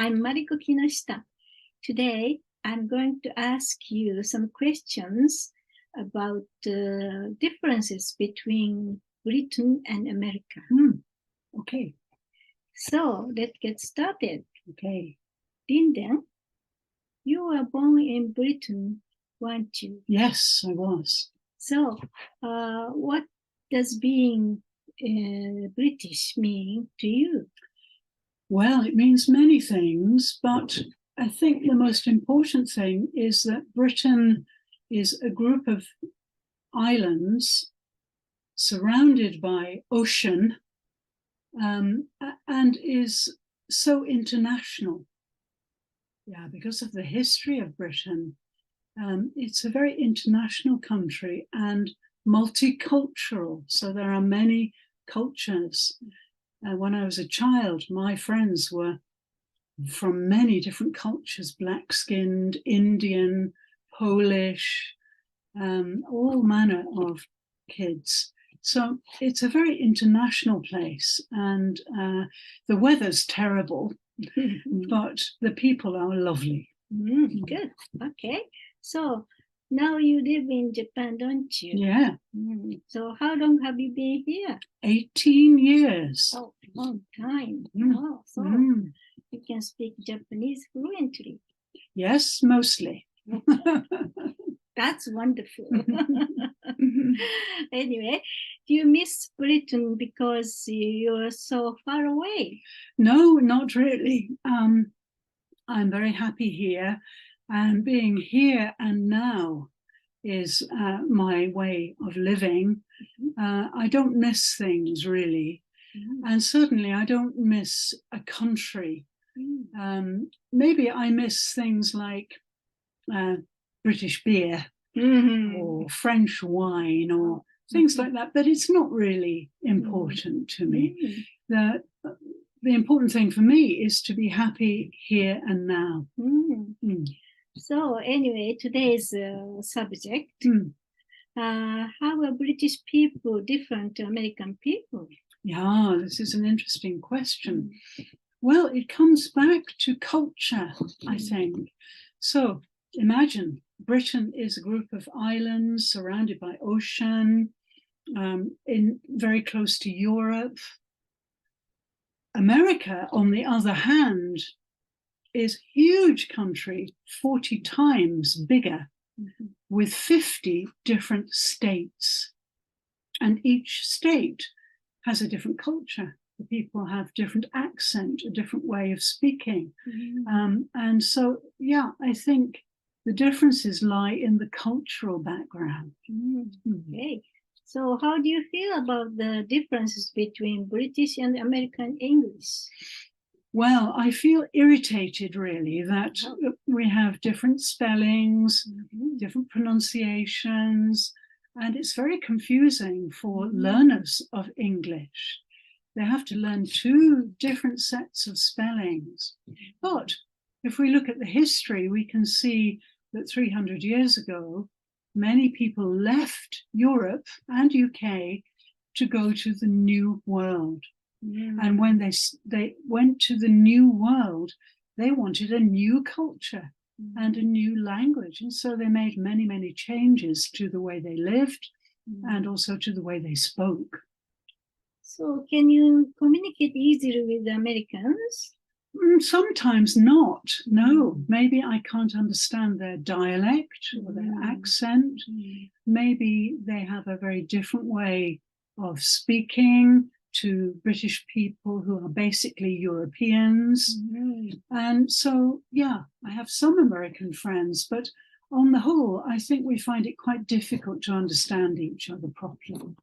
I'm Mariko Linden. Today, I'm going to ask you some questions about differences between Britain and America. Okay. So let's get started. Okay. Linden, you were born in Britain, weren't you? Yes, I was. So, what does being British mean to you? Well, it means many things, but I think the most important thing is that Britain is a group of islands surrounded by ocean and is so international. Yeah, because of the history of Britain. It's a very international country and multicultural. So there are many cultures. When I was a child, my friends were from many different cultures, black-skinned, Indian, Polish, all manner of kids. So it's a very international place, and the weather's terrible, but the people are lovely. Good. Okay. So now you live in Japan, don't you? Yeah. So how long have you been here? 18 years. Oh, long time. Oh, so you can speak Japanese fluently. Yes, mostly. That's wonderful. Anyway, do you miss Britain because you're so far away? No, not really. I'm very happy here, and being here and now is my way of living. I don't miss things really, and certainly I don't miss a country. Maybe I miss things like British beer or French wine or things like that, but it's not really important to me. The important thing for me is to be happy here and now. So anyway, today's subject, how are British people different to American people? Yeah, this is an interesting question. Well, it comes back to culture, I think. So imagine Britain is a group of islands surrounded by ocean, very close to Europe. America, on the other hand, is a huge country, 40 times bigger, with 50 different states. And each state has a different culture. The people have different accent, a different way of speaking. And so, yeah, I think the differences lie in the cultural background. Okay. So how do you feel about the differences between British and American English? Well, I feel irritated, really, that we have different spellings, different pronunciations, and it's very confusing for learners of English. They have to learn two different sets of spellings. But if we look at the history, we can see that 300 years ago, many people left Europe and UK to go to the New World. And when they went to the New World, they wanted a new culture and a new language. And so they made many, many changes to the way they lived and also to the way they spoke. So can you communicate easily with the Americans? Sometimes not, no. Maybe I can't understand their dialect or their accent. Maybe they have a very different way of speaking to British people who are basically Europeans. And so, yeah, I have some American friends, but on the whole, I think we find it quite difficult to understand each other properly.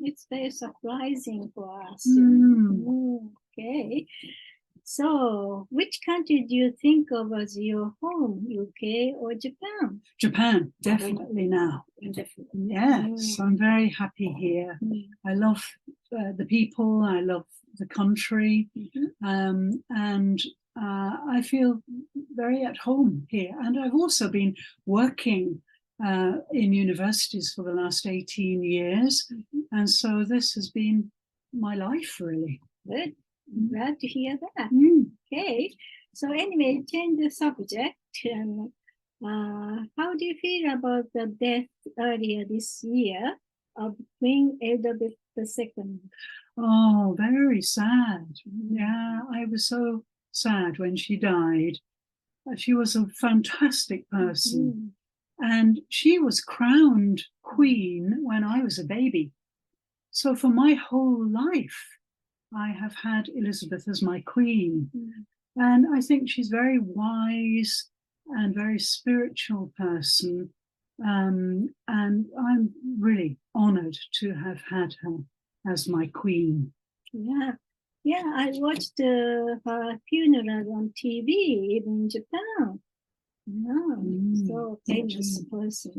It's very surprising for us. Okay. So, which country do you think of as your home, UK or Japan? Japan, definitely now. Definitely. Yes, I'm very happy here. I love the people, I love the country, and I feel very at home here. And I've also been working in universities for the last 18 years. And so this has been my life, really. Good. Glad to hear that. Okay. So anyway, change the subject. And, how do you feel about the death earlier this year of Queen Elizabeth II? Oh, very sad. Yeah, I was so sad when she died. She was a fantastic person. And she was crowned queen when I was a baby. So for my whole life, I have had Elizabeth as my queen. And I think she's very wise and very spiritual person. And I'm really honored to have had her as my queen. Yeah, yeah, I watched her funeral on TV, even in Japan. Yeah, so famous person,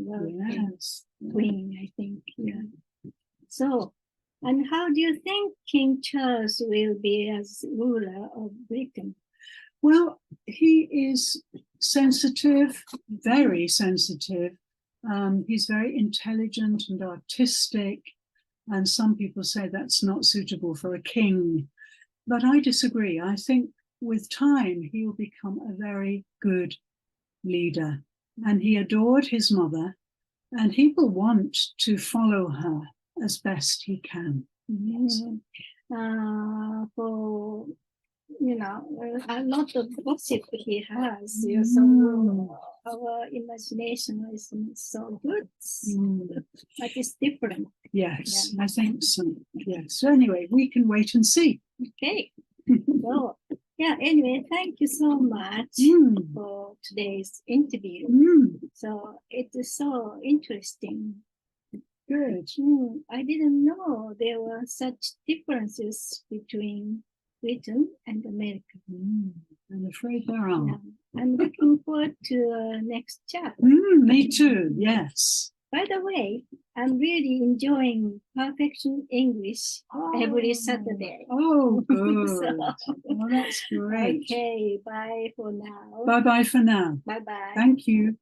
famous queen, I think. Yeah. So, and how do you think King Charles will be as ruler of Britain? Well, he is sensitive, very sensitive. He's very intelligent and artistic. And some people say that's not suitable for a king. But I disagree. I think with time, he will become a very good leader. And he adored his mother, and he will want to follow her as best he can. For a lot of gossip he has. So our imagination isn't so good, but it's different. Yes, I think so. Yes. So anyway, we can wait and see. Okay. So yeah. Anyway, thank you so much for today's interview. So it is so interesting. Good. I didn't know there were such differences between Britain and America. I'm afraid there are. Yeah. I'm looking forward to next chat. Me too, yes. By the way, I'm really enjoying Perfection English every Saturday. Oh, good. Well, that's great. Okay, bye for now. Bye-bye for now. Bye-bye. Thank you.